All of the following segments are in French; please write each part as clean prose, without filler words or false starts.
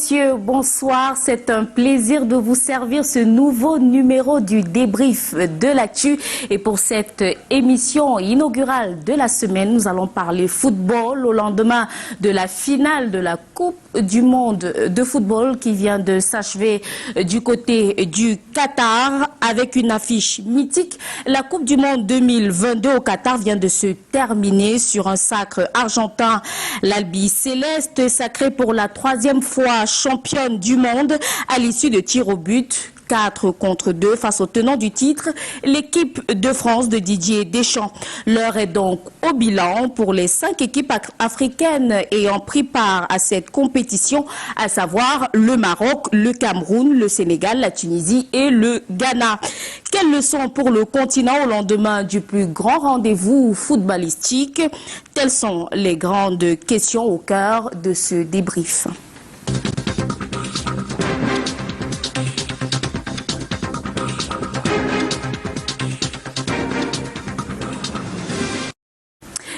messieurs, bonsoir. C'est un plaisir de vous servir ce nouveau numéro du débrief de l'actu. Et pour cette émission inaugurale de la semaine, nous allons parler football au lendemain de la finale de la Coupe du monde de football qui vient de s'achever du côté du Qatar avec une affiche mythique. La Coupe du monde 2022 au Qatar vient de se terminer sur un sacre argentin. L'Albi Céleste sacrée pour la 3e fois championne du monde à l'issue de tirs au but. 4-2 face au tenant du titre, l'équipe de France de Didier Deschamps. L'heure est donc au bilan pour les 5 équipes africaines ayant pris part à cette compétition, à savoir le Maroc, le Cameroun, le Sénégal, la Tunisie et le Ghana. Quelles leçons pour le continent au lendemain du plus grand rendez-vous footballistique? Telles sont les grandes questions au cœur de ce débrief.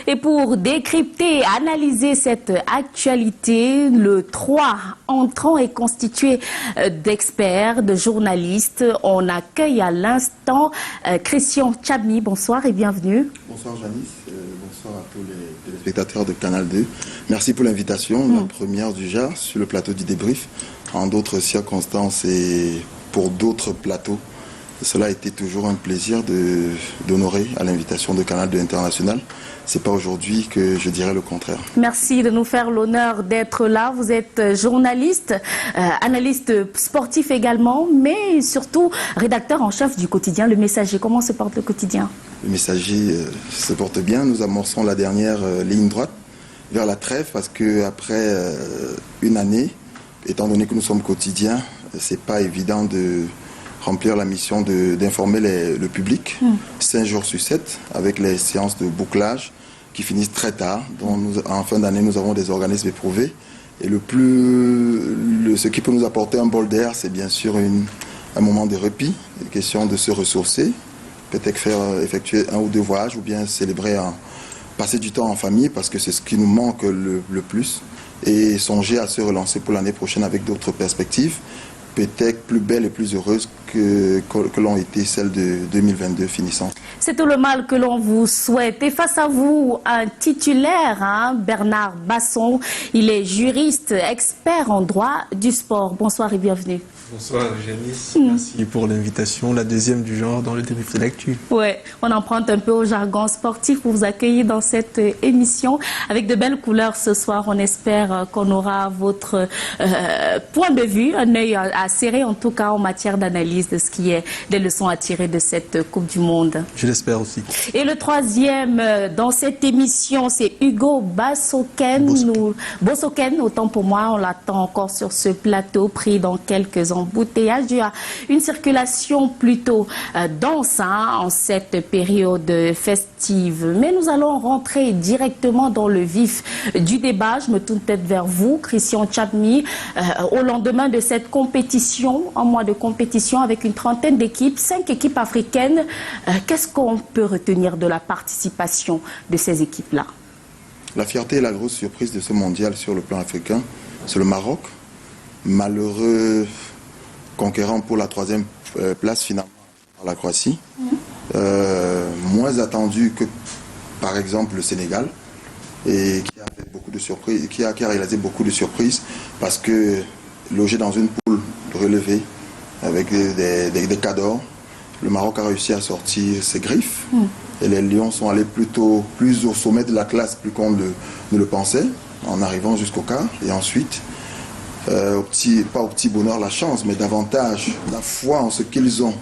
Et pour décrypter et analyser cette actualité, le 3 entrant est constitué d'experts, de journalistes. On accueille à l'instant Christian Tchabmi. Bonsoir et bienvenue. Bonsoir Janice, bonsoir à tous les téléspectateurs de Canal 2. Merci pour l'invitation, la première du genre sur le plateau du débrief. En d'autres circonstances et pour d'autres plateaux, cela a été toujours un plaisir d'honorer à l'invitation de Canal 2 International. C'est pas aujourd'hui que je dirais le contraire. Merci de nous faire l'honneur d'être là. Vous êtes journaliste, analyste sportif également, mais surtout rédacteur en chef du quotidien Le Messager. Comment se porte le quotidien? Le Messager se porte bien. Nous amorçons la dernière ligne droite vers la trêve parce qu'après une année, étant donné que nous sommes quotidiens, c'est pas évident de remplir la mission d'informer le public 5 jours sur 7 avec les séances de bouclage qui finissent très tard. Donc en fin d'année, nous avons des organismes éprouvés. Et ce qui peut nous apporter un bol d'air, c'est bien sûr un moment de répit, une question de se ressourcer, peut-être effectuer 1 ou 2 voyages ou bien passer du temps en famille parce que c'est ce qui nous manque le plus et songer à se relancer pour l'année prochaine avec d'autres perspectives, peut-être plus belles et plus heureuses que l'ont été celles de 2022 finissant. C'est tout le mal que l'on vous souhaite. Et face à vous, un titulaire, Bernard Basson. Il est juriste, expert en droit du sport. Bonsoir et bienvenue. Bonsoir Janice, merci pour l'invitation, la deuxième du genre dans le débrief de l'actu. Ouais, on emprunte un peu au jargon sportif pour vous accueillir dans cette émission avec de belles couleurs ce soir. On espère qu'on aura votre point de vue, un œil à serrer en tout cas en matière d'analyse de ce qui est des leçons à tirer de cette Coupe du Monde. Je l'espère aussi. Et le troisième dans cette émission, c'est Hugo Bassoken. Bossoken, autant pour moi, on l'attend encore sur ce plateau, pris dans quelques embouteillages dû à une circulation plutôt dense en cette période festive. Mais nous allons rentrer directement dans le vif du débat. Je me tourne peut-être vers vous, Christian Tchabmi, au lendemain de cette compétition, un mois de compétition avec une trentaine d'équipes, 5 équipes africaines. Qu'est-ce qu'on peut retenir de la participation de ces équipes-là? La fierté et la grosse surprise de ce mondial sur le plan africain, c'est le Maroc. Malheureux conquérant pour la 3e place finalement par la Croatie. Moins attendu que par exemple le Sénégal et qui a fait beaucoup de surprises, qui a réalisé beaucoup de surprises parce que logé dans une poule relevée avec des cadors, le Maroc a réussi à sortir ses griffes et les Lions sont allés plus au sommet de la classe plus qu'on ne le pensait en arrivant jusqu'au quart et ensuite pas au petit bonheur la chance, mais davantage la foi en ce qu'ils ont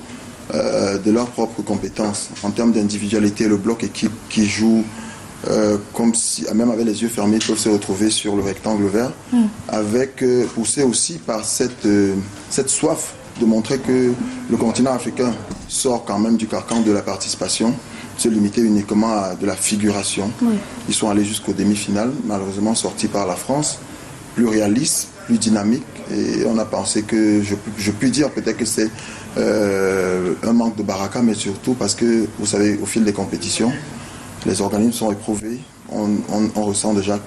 de leurs propres compétences en termes d'individualité, le bloc équipe qui joue comme si, même avec les yeux fermés, ils peuvent se retrouver sur le rectangle vert, poussé aussi par cette soif de montrer que le continent africain sort quand même du carcan de la participation, se limiter uniquement à de la figuration. Ils sont allés jusqu'aux demi-finales, malheureusement sortis par la France, plus réaliste, plus dynamique, et on a pensé que, je puis dire peut-être que c'est un manque de baraka, mais surtout parce que, vous savez, au fil des compétitions, les organismes sont éprouvés, on ressent déjà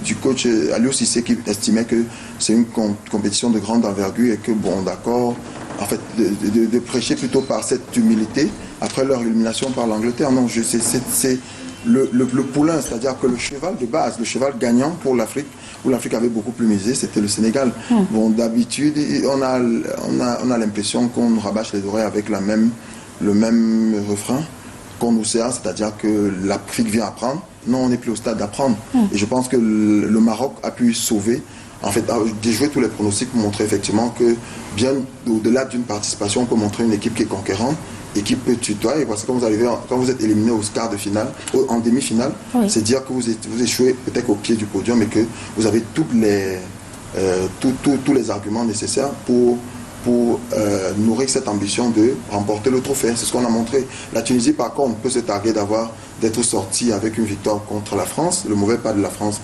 du coach Aliou Cissé qui estimait que c'est une compétition de grande envergure et que, bon, d'accord, en fait, de prêcher plutôt par cette humilité après leur élimination par l'Angleterre. Non, c'est le poulain, c'est-à-dire que le cheval de base, le cheval gagnant pour l'Afrique, où l'Afrique avait beaucoup plus misé, c'était le Sénégal. Bon, d'habitude, on a l'impression qu'on rabâche les oreilles avec le même refrain qu'on nous sert, c'est-à-dire que l'Afrique vient apprendre. Non, on n'est plus au stade d'apprendre. Et je pense que le Maroc a pu sauver, en fait, déjouer tous les pronostics pour montrer effectivement que, bien au-delà d'une participation, on peut montrer une équipe qui est conquérante et qui peut tutoyer, parce que quand vous êtes éliminé au quart de finale, en demi-finale, c'est dire que vous échouez peut-être au pied du podium et que vous avez tous les arguments nécessaires pour nourrir cette ambition de remporter le trophée. C'est ce qu'on a montré. La Tunisie, par contre, peut se targuer d'être sortie avec une victoire contre la France. Le mauvais pas de la France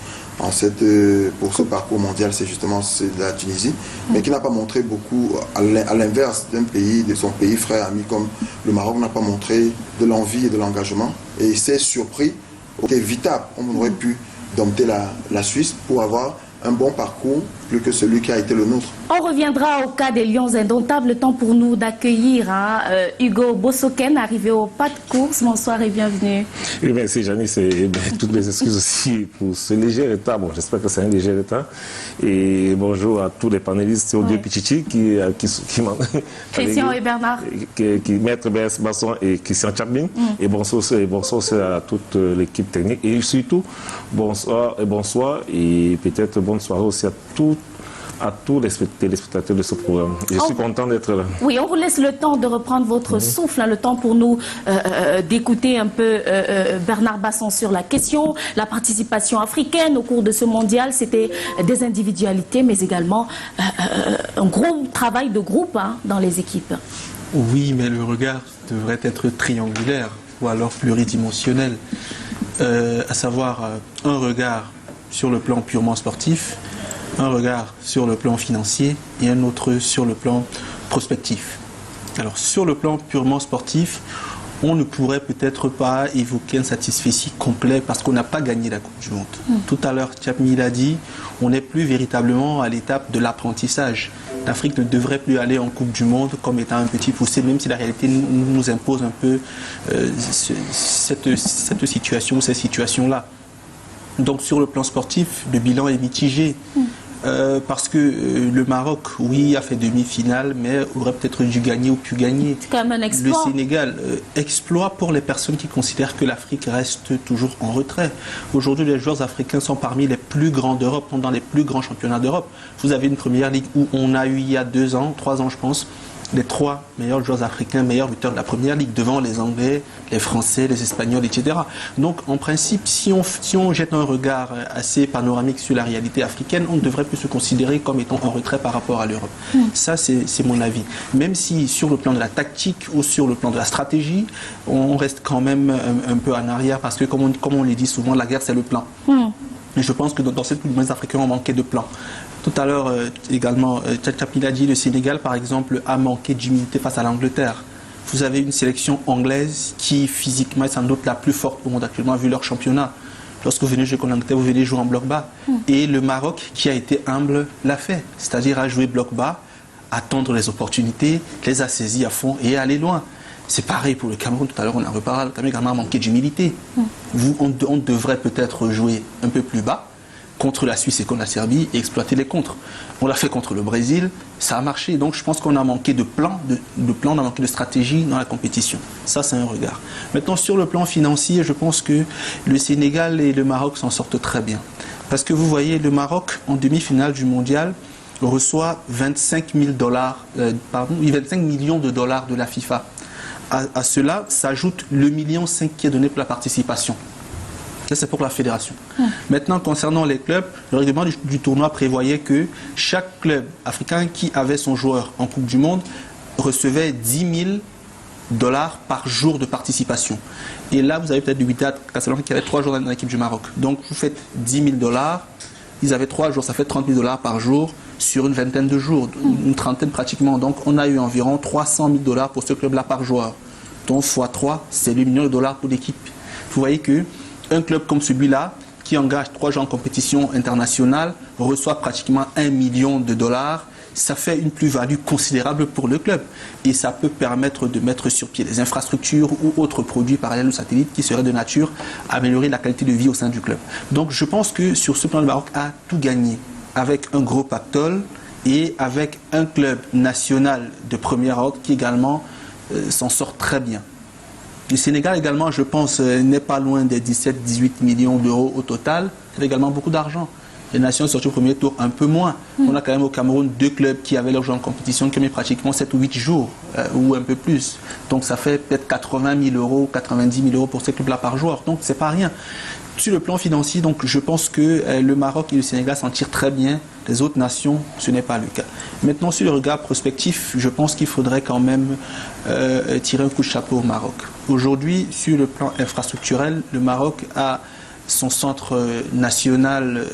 pour ce parcours mondial, c'est justement la Tunisie, mais qui n'a pas montré beaucoup, à l'inverse de son pays frère, ami comme le Maroc, n'a pas montré de l'envie et de l'engagement. Et c'est surpris, évitable. On aurait pu dompter la Suisse pour avoir un bon parcours plus que celui qui a été le nôtre. On reviendra au cas des Lions indomptables. Le temps pour nous d'accueillir Hugo Bossoken, arrivé au pas de course. Bonsoir et bienvenue. Oui, merci Janice, et toutes mes excuses aussi pour ce léger retard. Bon, j'espère que c'est un léger retard. Et bonjour à tous les panélistes, aux deux Pichichi qui Christian et Bernard. Maître B.S. Basson et Christian Chapmin. Et bonsoir aussi à toute l'équipe technique. Et surtout, bonsoir et peut-être bonne soirée aussi à tous les téléspectateurs de ce programme. Je suis content d'être là. Oui, on vous laisse le temps de reprendre votre souffle, le temps pour nous d'écouter un peu Bernard Basson sur la question. La participation africaine au cours de ce mondial, c'était des individualités, mais également un gros travail de groupe dans les équipes. Oui, mais le regard devrait être triangulaire ou alors pluridimensionnel, à savoir un regard sur le plan purement sportif, un regard sur le plan financier et un autre sur le plan prospectif. Alors sur le plan purement sportif, on ne pourrait peut-être pas évoquer un satisfecit complet parce qu'on n'a pas gagné la Coupe du Monde. Tout à l'heure, Chapmi l'a dit, on n'est plus véritablement à l'étape de l'apprentissage. L'Afrique ne devrait plus aller en Coupe du Monde comme étant un petit poussé, même si la réalité nous impose un peu cette situation, ces situations-là. Donc sur le plan sportif, le bilan est mitigé. Parce que le Maroc, oui, a fait demi-finale, mais aurait peut-être dû gagner ou pu gagner. C'est quand même un exploit. Le Sénégal, exploit pour les personnes qui considèrent que l'Afrique reste toujours en retrait. Aujourd'hui, les joueurs africains sont parmi les plus grands d'Europe, sont dans les plus grands championnats d'Europe. Vous avez une première ligue où on a eu il y a 2 ans, 3 ans je pense, les 3 meilleurs joueurs africains, meilleurs buteurs de la première ligue, devant les Anglais, les Français, les Espagnols, etc. Donc, en principe, si on jette un regard assez panoramique sur la réalité africaine, on ne devrait plus se considérer comme étant en retrait par rapport à l'Europe. Ça, c'est mon avis. Même si, sur le plan de la tactique ou sur le plan de la stratégie, on reste quand même un peu en arrière, parce que, comme on le dit souvent, la guerre, c'est le plan. Et je pense que dans cette Coupe du Monde, les Africains ont manqué de plan. Tout à l'heure, également, Chapil a dit, le Sénégal, par exemple, a manqué d'humilité face à l'Angleterre. Vous avez une sélection anglaise qui, physiquement, est sans doute la plus forte au monde actuellement, vu leur championnat. Lorsque vous venez jouer contre l'Angleterre, vous venez jouer en bloc bas. Et le Maroc, qui a été humble, l'a fait. C'est-à-dire à jouer bloc bas, attendre les opportunités, les a saisis à fond et aller loin. C'est pareil pour le Cameroun. Tout à l'heure, on a reparlé. Le Cameroun a manqué d'humilité. On devrait peut-être jouer un peu plus bas contre la Suisse et contre la Serbie et exploiter les contres. On l'a fait contre le Brésil, ça a marché. Donc je pense qu'on a manqué de plan, on a manqué de stratégie dans la compétition. Ça, c'est un regard. Maintenant, sur le plan financier, je pense que le Sénégal et le Maroc s'en sortent très bien. Parce que vous voyez, le Maroc, en demi-finale du mondial, reçoit 25 millions de dollars de la FIFA. À cela s'ajoute le 1,5 million qui est donné pour la participation. Ça, c'est pour la fédération. Maintenant, concernant les clubs, le règlement du tournoi prévoyait que chaque club africain qui avait son joueur en Coupe du Monde recevait 10 000 dollars par jour de participation. Et là, vous avez peut-être du Wydad Casablanca qui avait 3 jours dans l'équipe du Maroc. Donc, vous faites 10 000 dollars, ils avaient 3 jours, ça fait 30 000 dollars par jour sur une vingtaine de jours, une trentaine pratiquement. Donc, on a eu environ 300 000 dollars pour ce club-là par joueur. Donc, x3, c'est 8 millions de dollars pour l'équipe. Vous voyez que un club comme celui-là, qui engage 3 gens en compétition internationale, reçoit pratiquement $1 million, ça fait une plus-value considérable pour le club. Et ça peut permettre de mettre sur pied des infrastructures ou autres produits parallèles aux satellites qui seraient de nature à améliorer la qualité de vie au sein du club. Donc je pense que sur ce plan, le Maroc a tout gagné avec un gros pactole et avec un club national de premier ordre qui également s'en sort très bien. Le Sénégal également, je pense, n'est pas loin des 17-18 millions d'euros au total. C'est également beaucoup d'argent. Les nations sorties au premier tour un peu moins. On a quand même au Cameroun 2 clubs qui avaient leur jeu en compétition qui ont mis pratiquement 7 ou 8 jours ou un peu plus. Donc ça fait peut-être 80 000 euros, 90 000 euros pour ces clubs-là par joueur. Donc c'est pas rien. Sur le plan financier, donc, je pense que le Maroc et le Sénégal s'en tirent très bien. Les autres nations, ce n'est pas le cas. Maintenant, sur le regard prospectif, je pense qu'il faudrait quand même tirer un coup de chapeau au Maroc. Aujourd'hui, sur le plan infrastructurel, le Maroc a son centre national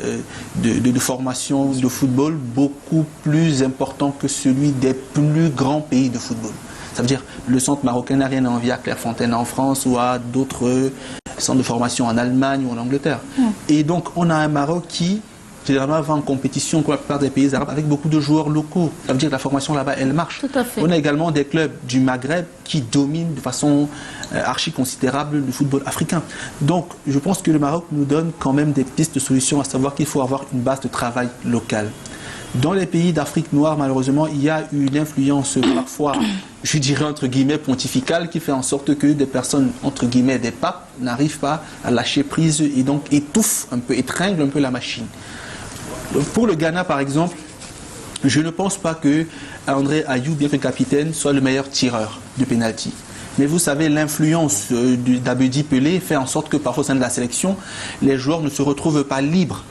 de formation de football beaucoup plus important que celui des plus grands pays de football. Ça veut dire le centre marocain n'a rien à envier à Clairefontaine en France ou à d'autres centres de formation en Allemagne ou en Angleterre. Et donc on a un Maroc qui généralement va en compétition comme la plupart des pays arabes avec beaucoup de joueurs locaux. Ça veut dire que la formation là-bas, elle marche. Tout à fait. On a également des clubs du Maghreb qui dominent de façon archi considérable le football africain. Donc je pense que le Maroc nous donne quand même des pistes de solutions, à savoir qu'il faut avoir une base de travail locale. Dans les pays d'Afrique noire, malheureusement, il y a eu une influence parfois, je dirais entre guillemets, pontificale, qui fait en sorte que des personnes, entre guillemets, des papes, n'arrivent pas à lâcher prise et donc étouffent un peu, étringlent un peu la machine. Donc, pour le Ghana, par exemple, je ne pense pas que André Ayew, bien que capitaine, soit le meilleur tireur de pénalty. Mais vous savez, l'influence d'Abedi Pelé fait en sorte que parfois au sein de la sélection, les joueurs ne se retrouvent pas libres.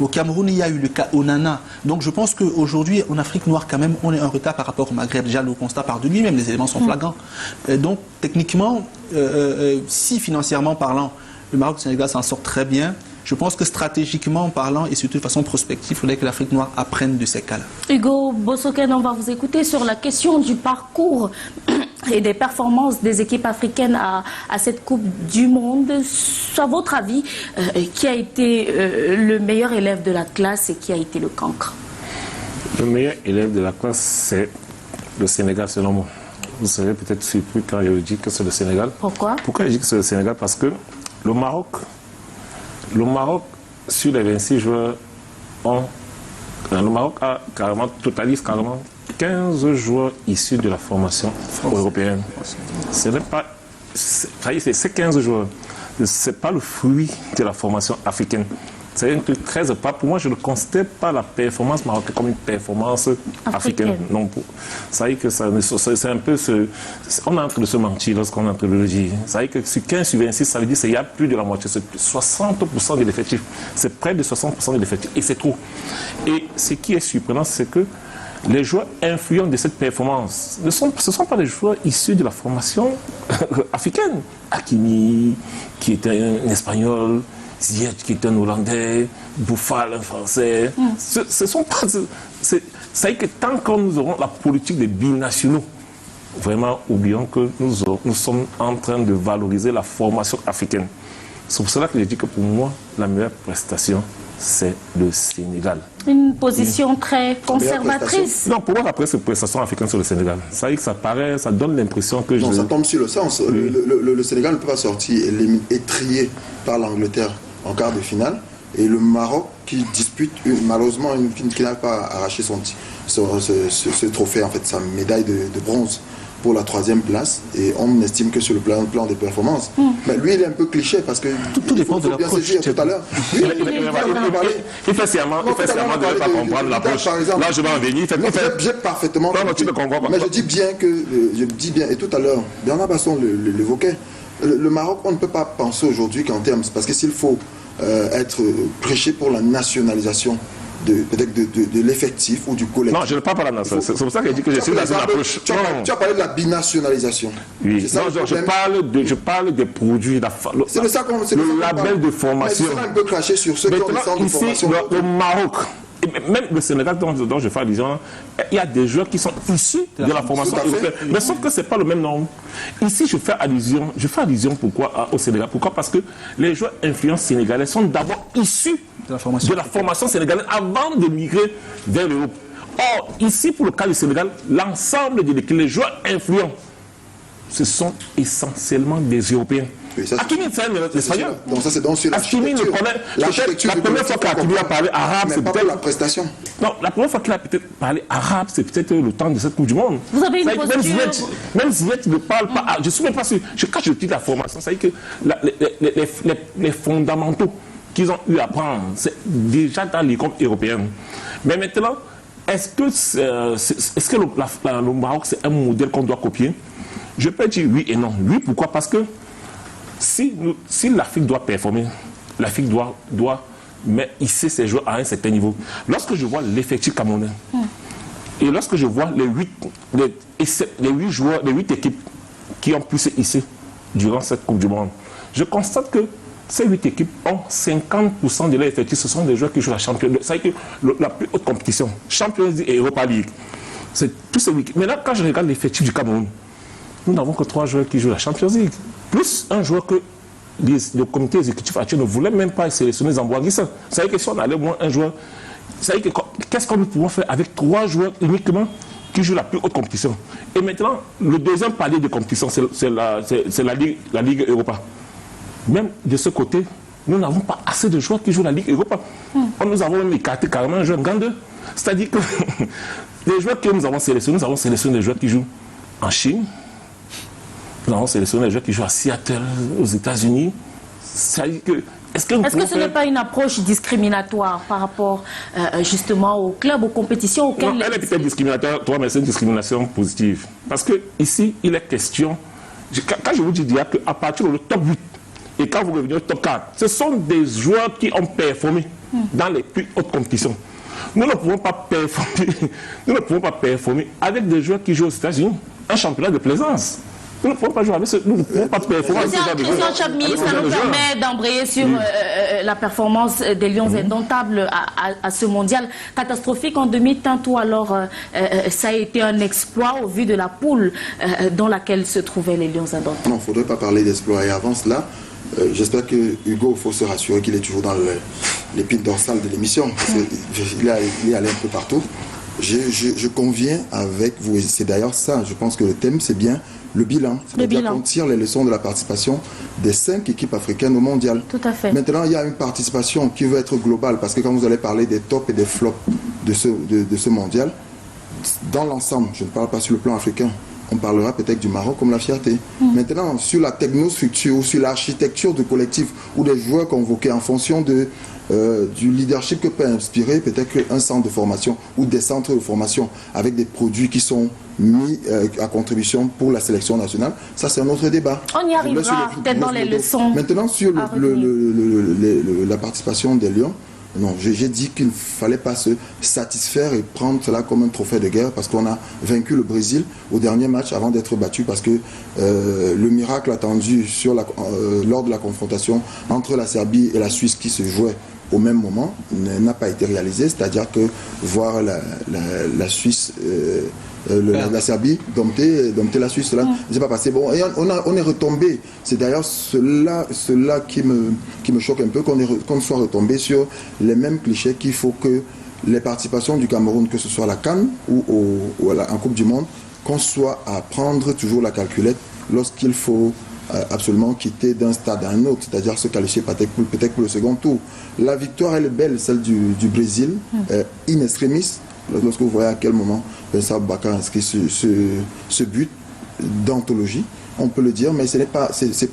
Au Cameroun, il y a eu le cas Onana. Donc je pense qu'aujourd'hui, en Afrique noire, quand même, on est en retard par rapport au Maghreb. Déjà, le constat part de lui-même, les éléments sont flagrants. Donc, techniquement, si financièrement parlant, le Maroc et le Sénégal s'en sortent très bien, je pense que stratégiquement parlant et surtout de façon prospective, il faudrait que l'Afrique noire apprenne de ces cas-là. Hugo Bossoken, on va vous écouter sur la question du parcours et des performances des équipes africaines à cette Coupe du Monde. À votre avis, qui a été le meilleur élève de la classe et qui a été le cancre? Le meilleur élève de la classe, c'est le Sénégal, selon moi. Vous serez peut-être surpris quand je dis que c'est le Sénégal. Pourquoi? Pourquoi je dis que c'est le Sénégal? Parce que le Maroc, sur les 26 joueurs, le Maroc totalise carrément 15 joueurs issus de la formation européenne. Ce n'est pas, ces 15 joueurs, ce n'est pas le fruit de la formation africaine. C'est un truc très opaque. Pour moi, je ne considère pas la performance marocaine comme une performance africaine. Non, ça veut dire que c'est un peu on est en train de se mentir lorsqu'on est en train de le dire. Ça veut dire que sur 15 sur 26, ça veut dire qu'il y a plus de la moitié. C'est 60% de l'effectif. C'est près de 60% de l'effectif. Et c'est trop. Et ce qui est surprenant, c'est que les joueurs influents de cette performance, ce ne sont pas les joueurs issus de la formation africaine. Hakimi, qui était un Espagnol, Ziyech, qui est un Hollandais, Bouffal, un Français. Ce sont pas... Ça veut dire que tant que nous aurons la politique des binationaux, vraiment oublions que nous sommes en train de valoriser la formation africaine. C'est pour cela que je dis que pour moi, la meilleure prestation, c'est le Sénégal. Une position très conservatrice. Non, pour moi, la prestation africaine, c'est le Sénégal. Ça veut dire que ça donne l'impression que... Non, ça tombe sur le sens. Oui. Le Sénégal ne peut pas sortir étrié par l'Angleterre en quart de finale. Et le Maroc qui dispute, malheureusement, qui n'a pas arraché ce trophée, en fait, sa médaille de bronze pour la 3e place. Et on estime que sur le plan des performances. Mais lui, il est un peu cliché parce que... Tout dépend de l'approche. Tout à l'heure. Il fait sciemment de ne pas comprendre l'approche. Là, je vais en venir. J'ai parfaitement... Non, tu ne comprends pas. Mais je dis bien, et tout à l'heure, Bernard Basson l'évoquait, le Maroc, on ne peut pas penser aujourd'hui qu'en termes... Parce que s'il faut être prêché pour la nationalisation peut-être de l'effectif ou du collectif. Non, je ne parle pas de la nationalisation. C'est pour ça que je dis que je suis dans une approche. Tu as parlé de la binationalisation. Oui, non, je parle des produits. C'est de ça qu'on... Le label de formation. Mais c'est un peu craché sur ceux qui ont des centres de formation. Le Maroc même le Sénégal dont je fais allusion, il y a des joueurs qui sont issus de la formation européenne. Mais sauf que ce n'est pas le même nombre. Ici, je fais allusion pourquoi au Sénégal. Pourquoi? Parce que les joueurs influents sénégalais sont d'abord issus de la formation sénégalaise avant de migrer vers l'Europe. Or, ici, pour le cas du Sénégal, l'ensemble de l'équipe, les joueurs influents, ce sont essentiellement des Européens. Hakimi, c'est l'espagnol. Donc ça, c'est donc sur l'architecture. La première fois qu'Hakimi a parlé arabe, c'est peut-être la prestation. Non, la première fois qu'il a peut-être parlé arabe, c'est peut-être le temps de cette Coupe du Monde. Vous avez une posture... Même Ziyech ne parle pas arabe. Je ne suis même pas sûr. Quand je dis la formation, ça veut dire que les fondamentaux qu'ils ont eu à prendre, c'est déjà dans les comptes européennes. Mais maintenant, est-ce que le Maroc, c'est un modèle qu'on doit copier? Je peux dire oui et non. Oui, pourquoi? Parce que si l'Afrique doit performer, l'Afrique doit hisser ses joueurs à un certain niveau. Lorsque je vois l'effectif camerounais, et lorsque je vois les 8 équipes qui ont pu se hisser durant cette Coupe du Monde, je constate que ces 8 équipes ont 50% de leur effectif. Ce sont des joueurs qui jouent la Champions League. C'est la plus haute compétition. Champions League et Europa League. C'est tous ces 8. Maintenant, quand je regarde l'effectif du Cameroun, nous n'avons que 3 joueurs qui jouent la Champions League. Plus un joueur que le comité exécutif actuel ne voulait même pas sélectionner Zamboanguissa. C'est-à-dire que si on allait moins un joueur, c'est-à-dire que qu'est-ce que nous pouvons faire avec 3 joueurs uniquement qui jouent la plus haute compétition? Et maintenant, le deuxième palier de compétition, c'est la Ligue Europa. Même de ce côté, nous n'avons pas assez de joueurs qui jouent la Ligue Europa. Nous avons même écarté carrément un joueur Gandeux. C'est-à-dire que les joueurs que nous avons sélectionnés des joueurs qui jouent en Chine. Nous avons sélectionné des joueurs qui jouent à Seattle, aux États-Unis. C'est-à-dire que est-ce que ce n'est pas une approche discriminatoire par rapport justement aux clubs, aux compétitions auxquelles... Non, elle est peut-être discriminatoire, mais c'est une discrimination positive. Parce que ici, il est question... Quand je vous dis qu'à partir du top 8, et quand vous revenez au top 4, ce sont des joueurs qui ont performé dans les plus hautes compétitions. Nous ne pouvons pas performer avec des joueurs qui jouent aux États-Unis, un championnat de plaisance. Nous ne pouvons pas jouer avec ce... Nous ne pouvons pas performer avec ce genre de joueurs. Christian Tchapmi, ça nous permet d'embrayer sur la performance des Lions indomptables à ce mondial catastrophique en demi-teinte, ou alors ça a été un exploit au vu de la poule dans laquelle se trouvaient les Lions indomptables. Non, il ne faudrait pas parler d'exploit. Et avant cela, j'espère que Hugo, il faut se rassurer qu'il est toujours dans l'épine dorsale de l'émission. Il est allé un peu partout. Je conviens avec vous, et c'est d'ailleurs ça, je pense que le thème, c'est bien le bilan. C'est-à-dire qu'on tire les leçons de la participation des 5 équipes africaines au mondial. Tout à fait. Maintenant, il y a une participation qui veut être globale, parce que quand vous allez parler des tops et des flops de ce mondial, dans l'ensemble, je ne parle pas sur le plan africain, on parlera peut-être du Maroc comme la fierté. Maintenant, sur la technostructure, sur l'architecture du collectif, ou des joueurs convoqués en fonction du leadership que peut inspirer peut-être un centre de formation ou des centres de formation avec des produits qui sont mis à contribution pour la sélection nationale, ça c'est un autre débat. On y arrivera peut-être dans les leçons. Maintenant, sur la participation des Lions, non, j'ai dit qu'il ne fallait pas se satisfaire et prendre cela comme un trophée de guerre, parce qu'on a vaincu le Brésil au dernier match avant d'être battu, parce que le miracle attendu lors de la confrontation entre la Serbie et la Suisse qui se jouait au même moment n'a pas été réalisé, c'est-à-dire que voir la Suisse, la Serbie dompter la Suisse, cela ne s'est pas passé. Bon, et on est retombé. C'est d'ailleurs cela qui me choque un peu, qu'on soit retombé sur les mêmes clichés, qu'il faut que les participations du Cameroun, que ce soit à la CAN ou en Coupe du Monde, qu'on soit à prendre toujours la calculette lorsqu'il faut absolument quitter d'un stade à un autre, c'est-à-dire se qualifier peut-être pour le second tour. La victoire, elle est belle, celle du Brésil, in extremis, lorsque vous voyez à quel moment Vincent Baka a inscrit ce but d'anthologie, on peut le dire, mais c'est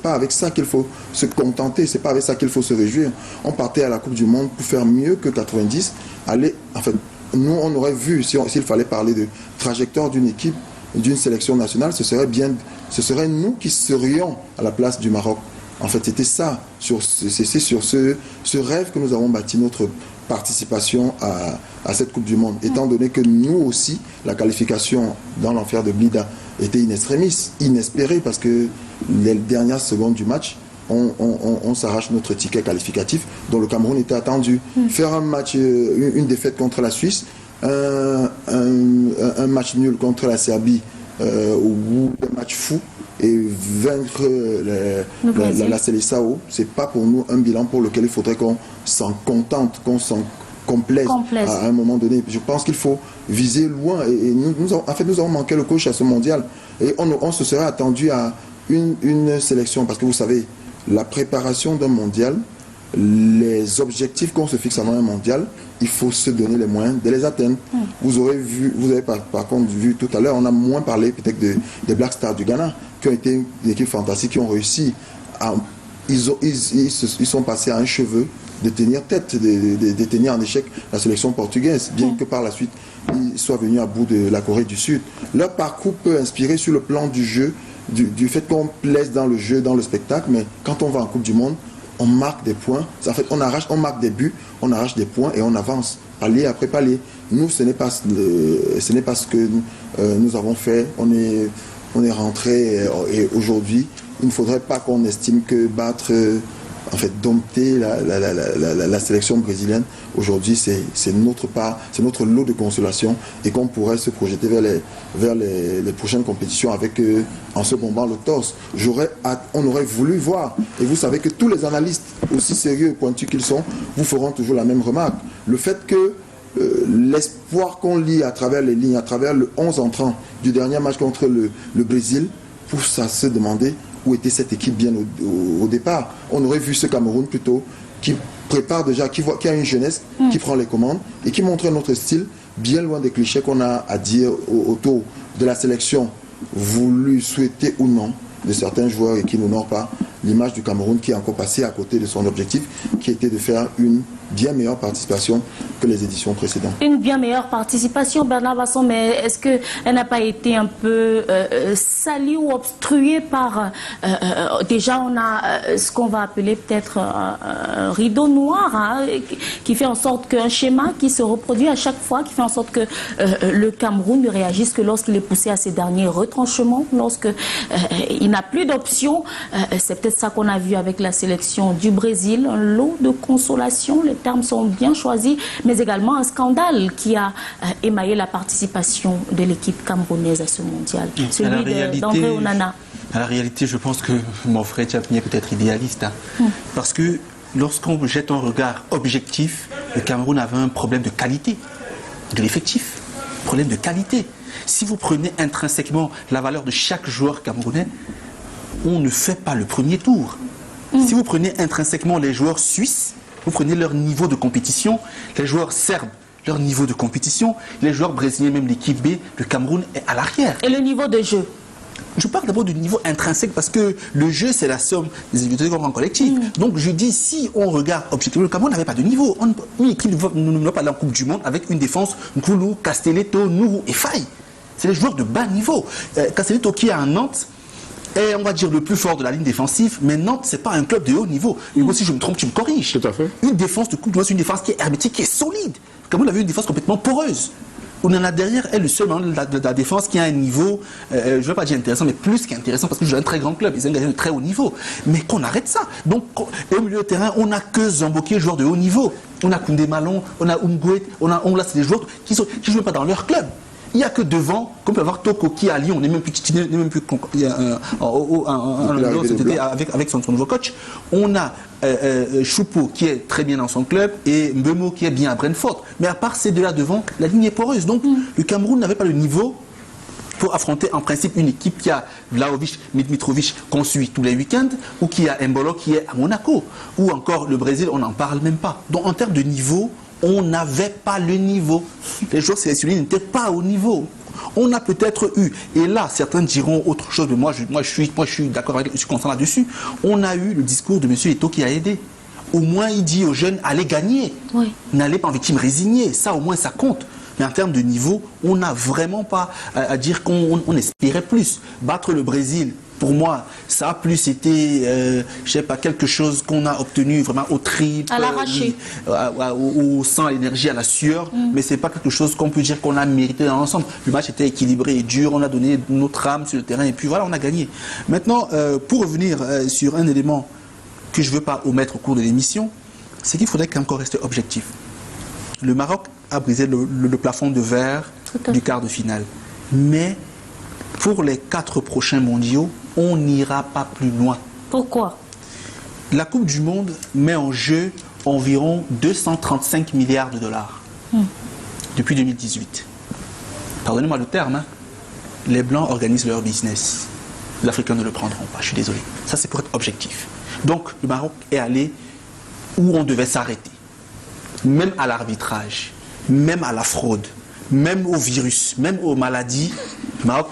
pas avec ça qu'il faut se contenter, c'est pas avec ça qu'il faut se réjouir. On partait à la Coupe du Monde pour faire mieux que 90, nous on aurait vu, s'il fallait parler de trajectoire d'une équipe, d'une sélection nationale, ce serait nous qui serions à la place du Maroc. En fait, c'était ça, c'est sur ce rêve que nous avons bâti notre participation à cette Coupe du Monde. Étant donné que nous aussi, la qualification dans l'enfer de Blida était in extremis, inespérée, parce que les dernières secondes du match, on s'arrache notre ticket qualificatif dont le Cameroun était attendu. Faire un match, une défaite contre la Suisse, un match nul contre la Serbie, ou un match fou, et vaincre la Seleção, c'est pas pour nous un bilan pour lequel il faudrait qu'on s'en contente, qu'on s'en complaise à un moment donné. Je pense qu'il faut viser loin, et nous avons manqué le coach à ce mondial, et on se serait attendu à une sélection, parce que vous savez, la préparation d'un mondial, les objectifs qu'on se fixe avant un mondial, il faut se donner les moyens de les atteindre. Vous avez par contre vu tout à l'heure, on a moins parlé peut-être des Black Stars du Ghana, qui ont été une équipe fantastique, qui ont réussi ils sont passés à un cheveu de tenir tête, de tenir en échec la sélection portugaise, bien que par la suite ils soient venus à bout de la Corée du Sud. Leur parcours peut inspirer sur le plan du jeu, du fait qu'on plaise dans le jeu, dans le spectacle, mais quand on va en Coupe du Monde, on marque des points, en fait on marque des buts, on arrache des points et on avance, palier après palier. Nous, ce n'est pas ce que nous avons fait, on est rentré, et aujourd'hui, il ne faudrait pas qu'on estime que battre, dompter la sélection brésilienne, aujourd'hui, c'est notre lot de consolation, et qu'on pourrait se projeter vers les prochaines compétitions en se bombant le torse. On aurait voulu voir, et vous savez que tous les analystes, aussi sérieux et pointus qu'ils sont, vous feront toujours la même remarque. Le fait que l'espoir qu'on lit à travers les lignes, à travers le 11 entrant du dernier match contre le Brésil, pousse à se demander où était cette équipe bien au départ. On aurait vu ce Cameroun plutôt qui prépare déjà, qui a une jeunesse, qui prend les commandes et qui montre notre style bien loin des clichés qu'on a à dire autour de la sélection, voulu, souhaiter ou non, de certains joueurs et qui n'honorent pas l'image du Cameroun, qui est encore passé à côté de son objectif, qui était de faire une bien meilleure participation que les éditions précédentes. Une bien meilleure participation, Bernard Basson, mais est-ce qu'elle n'a pas été un peu salie ou obstruée par... déjà, on a ce qu'on va appeler peut-être un rideau noir, qui fait en sorte qu'un schéma qui se reproduit à chaque fois, qui fait en sorte que le Cameroun ne réagisse que lorsqu'il est poussé à ses derniers retranchements, lorsqu'il n'a plus d'options. C'est peut-être ça qu'on a vu avec la sélection du Brésil, un lot de consolation, les termes sont bien choisis, mais également un scandale qui a émaillé la participation de l'équipe camerounaise à ce mondial, celui d'André Onana. À la réalité, je pense que mon frère Tchapni est peut-être idéaliste, parce que lorsqu'on jette un regard objectif, le Cameroun avait un problème de qualité, de l'effectif, problème de qualité. Si vous prenez intrinsèquement la valeur de chaque joueur camerounais, on ne fait pas le premier tour. Si vous prenez intrinsèquement les joueurs suisses, vous prenez leur niveau de compétition, les joueurs serbes, leur niveau de compétition, les joueurs brésiliens, même l'équipe B, le Cameroun est à l'arrière. Et le niveau de jeu? Je parle d'abord du niveau intrinsèque parce que le jeu, c'est la somme des individus en collectif. Donc je dis, si on regarde objectivement, le Cameroun n'avait pas de niveau. Une équipe ne va pas aller en Coupe du Monde avec une défense Nkoulou, Castelletto, Nourou et Faye. C'est les joueurs de bas niveau. Castelletto qui est à Nantes, est, on va dire, le plus fort de la ligne défensive, mais Nantes, ce n'est pas un club de haut niveau. Et moi, si je me trompe, tu me corriges. Tout à fait. Une défense de Coupe du Monde, c'est une défense qui est hermétique, qui est solide. Le Cameroun avait une défense complètement poreuse. On en a derrière, est le seul de la défense qui a un niveau, je ne veux pas dire intéressant, mais plus qu'intéressant, parce que j'ai un très grand club, ils ont gagné de très haut niveau. Mais qu'on arrête ça. Donc, au milieu de terrain, on n'a que Zamboké, joueur de haut niveau. On a Koundé Malon, on a Umgouet, on a Ongla, c'est des joueurs qui ne jouent pas dans leur club. Il n'y a que devant, comme peut avoir Toko qui est à Lyon, on n'est même plus titulaire, n'est même plus avec son nouveau coach. On a Choupo qui est très bien dans son club et Mbemo qui est bien à Brentford. Mais à part ces deux-là devant, la ligne est poreuse. Donc le Cameroun n'avait pas le niveau pour affronter en principe une équipe qui a Vlahovic, Mitrovic qu'on suit tous les week-ends, ou qui a Mbolo qui est à Monaco, ou encore le Brésil, on n'en parle même pas. Donc en termes de niveau, on n'avait pas le niveau. Les joueurs sélectionnés n'étaient pas au niveau. On a peut-être eu, et là certains diront autre chose, mais moi je suis d'accord avec, je suis constant là-dessus. On a eu le discours de M. Eto'o qui a aidé. Au moins il dit aux jeunes, allez gagner. Oui. N'allez pas en victime résignée. Ça au moins ça compte. Mais en termes de niveau, on n'a vraiment pas à dire qu'on espérait plus. Battre le Brésil, pour moi, ça a plus été, je sais pas, quelque chose qu'on a obtenu vraiment au trip, à l'arraché, au sang, à l'énergie, à la sueur, mais c'est pas quelque chose qu'on peut dire qu'on a mérité dans l'ensemble. Le match était équilibré et dur, on a donné notre âme sur le terrain et puis voilà, on a gagné. Maintenant, pour revenir sur un élément que je ne veux pas omettre au cours de l'émission, c'est qu'il faudrait encore rester objectif. Le Maroc a brisé le plafond de verre du quart de finale. Mais pour les 4 prochains mondiaux, on n'ira pas plus loin. Pourquoi? La Coupe du Monde met en jeu environ 235 milliards de dollars depuis 2018. Pardonnez-moi le terme, hein. Les Blancs organisent leur business. Les Africains ne le prendront pas, je suis désolé. Ça, c'est pour être objectif. Donc, le Maroc est allé où on devait s'arrêter. Même à l'arbitrage, même à la fraude, même au virus, même aux maladies, le Maroc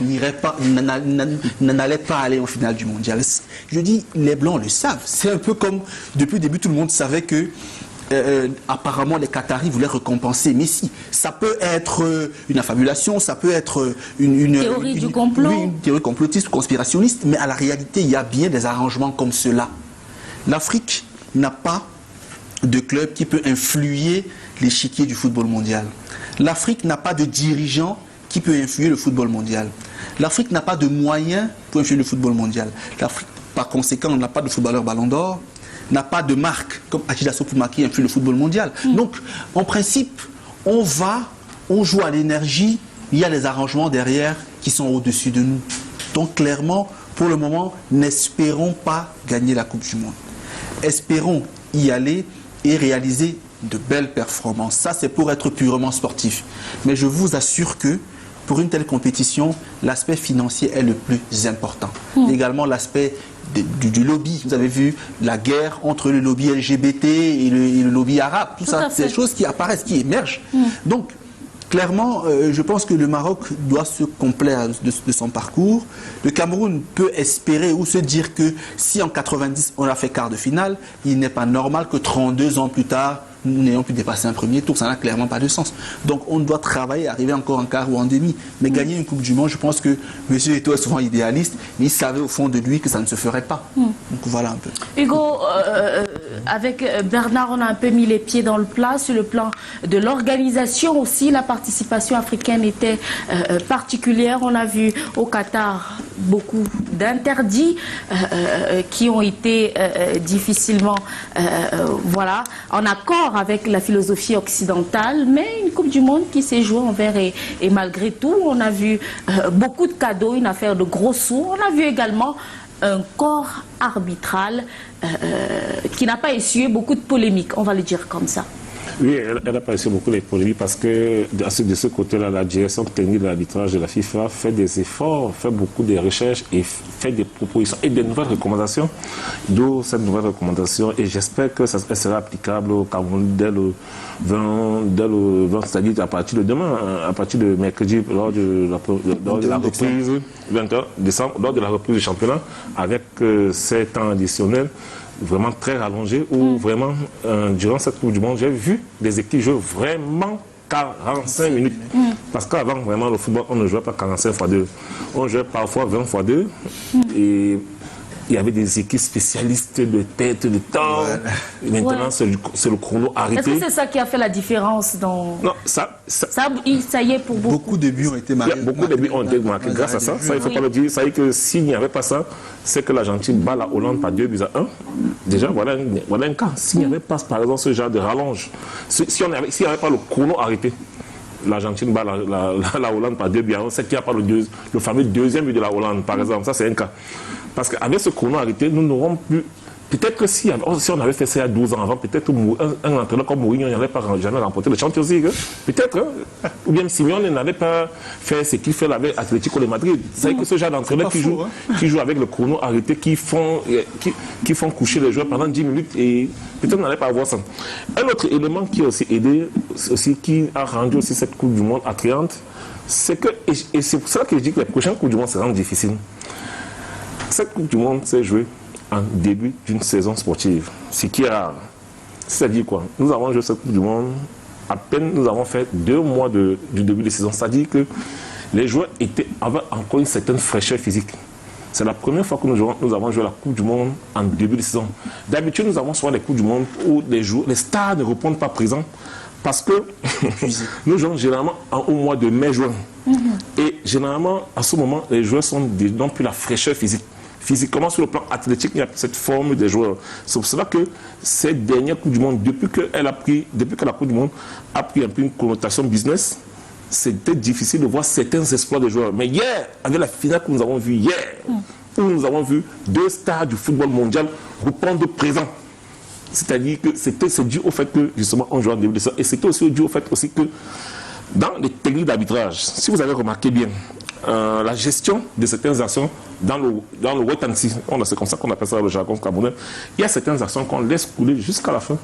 n'allait pas aller en finale du mondial. Je dis, les Blancs le savent. C'est un peu comme, depuis le début, tout le monde savait que apparemment les Qataris voulaient récompenser Messi. Ça peut être une affabulation, ça peut être une théorie du complot. Oui, une théorie complotiste ou conspirationniste, mais à la réalité, il y a bien des arrangements comme cela. L'Afrique n'a pas de club qui peut influer l'échiquier du football mondial. L'Afrique n'a pas de dirigeant qui peut influer le football mondial. L'Afrique n'a pas de moyens pour influer le football mondial. L'Afrique, par conséquent, n'a pas de footballeur Ballon d'Or, n'a pas de marque comme Achille Sopouma qui influe le football mondial. Donc, en principe, on joue à l'énergie, il y a les arrangements derrière qui sont au-dessus de nous. Donc, clairement, pour le moment, n'espérons pas gagner la Coupe du Monde. Espérons y aller et réaliser de belles performances. Ça, c'est pour être purement sportif. Mais je vous assure que pour une telle compétition, l'aspect financier est le plus important. Également, l'aspect du lobby. Vous avez vu la guerre entre le lobby LGBT et le lobby arabe. Tout ça, c'est des choses qui apparaissent, qui émergent. Donc, clairement, je pense que le Maroc doit se complaire de son parcours. Le Cameroun peut espérer ou se dire que si en 90 on a fait quart de finale, il n'est pas normal que 32 ans plus tard, nous n'ayons pu dépasser un premier tour. Ça n'a clairement pas de sens. Donc on doit travailler, arriver encore en quart ou en demi. Mais gagner une Coupe du Monde, je pense que M. Eto'o est souvent idéaliste, mais il savait au fond de lui que ça ne se ferait pas. Donc voilà un peu. Hugo, avec Bernard, on a un peu mis les pieds dans le plat. Sur le plan de l'organisation aussi, la participation africaine était particulière. On a vu au Qatar beaucoup d'interdits qui ont été difficilement en accord avec la philosophie occidentale, mais une Coupe du Monde qui s'est jouée envers et malgré tout. On a vu beaucoup de cadeaux, une affaire de gros sous. On a vu également un corps arbitral qui n'a pas essuyé beaucoup de polémiques, on va le dire comme ça. Oui, elle a pas essuyé beaucoup les polémiques parce que de ce côté-là, la direction technique de l'arbitrage de la FIFA fait des efforts, fait beaucoup de recherches et fait des propositions et des nouvelles recommandations. D'où cette nouvelle recommandation et j'espère que ça sera applicable au Cameroun dès le 20, c'est-à-dire à partir de demain, à partir de mercredi, lors de la reprise, 21 décembre, lors de la reprise du championnat, avec ces temps additionnels vraiment très rallongé où vraiment durant cette Coupe du Monde j'ai vu des équipes jouer vraiment 45 minutes parce qu'avant vraiment le football on ne jouait pas 45 x 2, on jouait parfois 20 x 2 et il y avait des équipes spécialistes de tête, de temps. Maintenant, c'est le chrono arrêté. Est-ce que c'est ça qui a fait la différence dans... Non, ça y est pour beaucoup. Beaucoup de buts ont été marqués. Beaucoup de buts ont été marqués grâce à ça. Ça, il ne faut pas le dire. Ça veut dire que s'il n'y avait pas ça, c'est que l'Argentine bat la Hollande par 2-1. Déjà, voilà un cas. S'il n'y avait pas, par exemple, ce genre de rallonge, s'il n'y avait pas le chrono arrêté, l'Argentine bat la Hollande par 2-1. C'est qu'il n'y a pas le fameux deuxième but de la Hollande, par exemple. Ça, c'est un cas. Parce qu'avec ce chrono arrêté, nous n'aurons plus... Peut-être que si on avait fait ça il y a 12 ans avant, peut-être un entraîneur comme Mourinho n'allait pas jamais remporter le Champions League. Peut-être. Hein? Ou bien Simeone n'avait pas fait ce qu'il fait avec Atlético de Madrid. C'est que ce genre d'entraîneur qui joue avec le chrono arrêté, qui font coucher les joueurs pendant 10 minutes et peut-être n'allait pas avoir ça. Un autre élément qui a aussi aidé, qui a rendu aussi cette Coupe du Monde attrayante, c'est que, et c'est pour ça que je dis que les prochaines Coupes du Monde seront difficiles. Cette Coupe du Monde s'est jouée en début d'une saison sportive. Ce qui est rare. C'est-à-dire quoi? Nous avons joué cette Coupe du Monde, à peine nous avons fait 2 mois du début de saison. C'est-à-dire que les joueurs avaient encore une certaine fraîcheur physique. C'est la première fois que nous avons joué la Coupe du Monde en début de saison. D'habitude, nous avons souvent des Coupes du Monde où les stars ne répondent pas présents parce que nous jouons généralement au mois de mai-juin. Et généralement, à ce moment, les joueurs n'ont plus la fraîcheur physique. physiquement, sur le plan athlétique, il y a cette forme des joueurs. C'est pour cela que cette dernière Coupe du Monde, depuis que la Coupe du Monde a pris un peu une connotation business, c'était difficile de voir certains exploits des joueurs. Mais hier, avec la finale que nous avons vue hier, où nous avons vu 2 stars du football mondial reprendre présent. C'est-à-dire que c'est dû au fait que, justement, on joue en début de saison. Et c'était aussi dû au fait aussi que, dans les techniques d'arbitrage, si vous avez remarqué bien, la gestion de certaines actions dans le wait and see, c'est comme ça qu'on appelle ça dans le jargon camerounais, il y a certaines actions qu'on laisse couler jusqu'à la fin,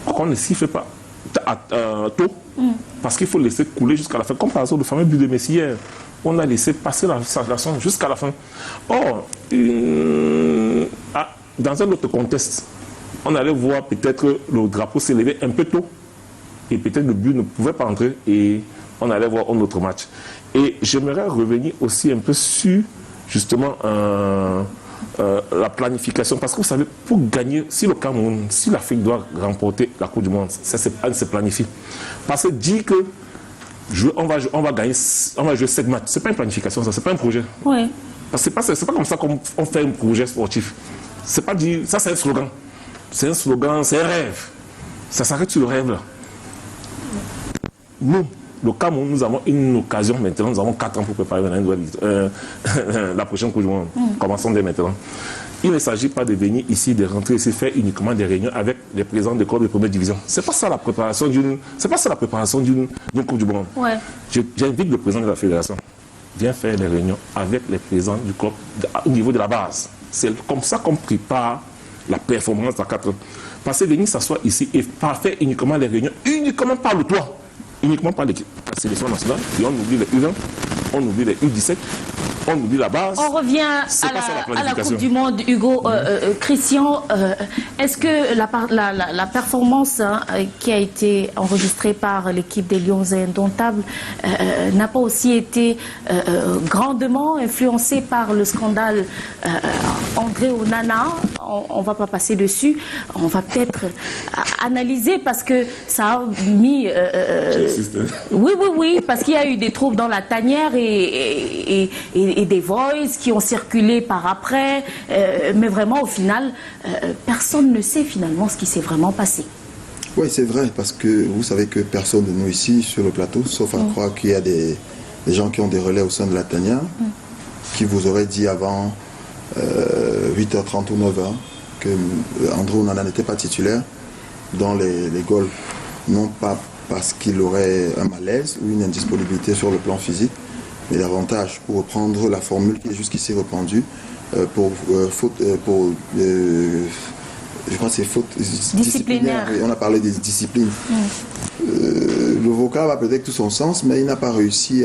qu'on ne siffle pas tôt, parce qu'il faut laisser couler jusqu'à la fin, comme par exemple le fameux but de Messi hier. On a laissé passer l'action jusqu'à la fin. Or, dans un autre contexte, on allait voir peut-être le drapeau s'élever un peu tôt et peut-être le but ne pouvait pas entrer et on allait voir un autre match. Et j'aimerais revenir aussi un peu sur justement la planification, parce que vous savez, pour gagner, si le Cameroun, si l'Afrique doit remporter la Coupe du Monde, ça se planifie. Parce que dire que on va jouer 7 matchs, c'est pas une planification, ça, c'est pas un projet. Oui. C'est pas comme ça qu'on fait un projet sportif. C'est pas dire, ça c'est un slogan. C'est un slogan, c'est un rêve. Ça s'arrête sur le rêve là. Nous, le Cameroun, nous avons une occasion maintenant, nous avons 4 ans pour préparer la prochaine Coupe du Monde. Commençons dès maintenant. Il ne s'agit pas de venir ici, de rentrer ici, faire uniquement des réunions avec les présidents des clubs de première division. C'est pas ça la préparation d'une Coupe du Monde. Ouais. J'invite le président de la fédération, viens faire des réunions avec les présidents du club au niveau de la base. C'est comme ça qu'on prépare la performance à 4 ans. Parce que venir s'asseoir ici et pas faire uniquement les réunions, uniquement par le toit, uniquement par l'équipe, la sélection nationale, et on oublie les U20, on oublie les U17, on oublie la base. On revient à la Coupe du Monde, Hugo. Christian, est-ce que la performance qui a été enregistrée par l'équipe des Lions Indomptables n'a pas aussi été grandement influencée par le scandale André Onana? On ne va pas passer dessus, on va peut-être analyser parce que ça a mis... Oui, parce qu'il y a eu des troubles dans la tanière et des voices qui ont circulé par après, mais vraiment au final, personne ne sait finalement ce qui s'est vraiment passé. Oui, c'est vrai, parce que vous savez que personne de nous ici sur le plateau, sauf à croire qu'il y a des gens qui ont des relais au sein de la tanière, qui vous auraient dit avant 8h30 ou 9h que André Onana n'était pas titulaire dans les goals, non pas parce qu'il aurait un malaise ou une indisponibilité sur le plan physique, mais davantage pour reprendre la formule qui est jusqu'ici répandue pour je crois que c'est faute disciplinaire. On a parlé des disciplines. Le vocable a peut-être tout son sens, mais il n'a pas réussi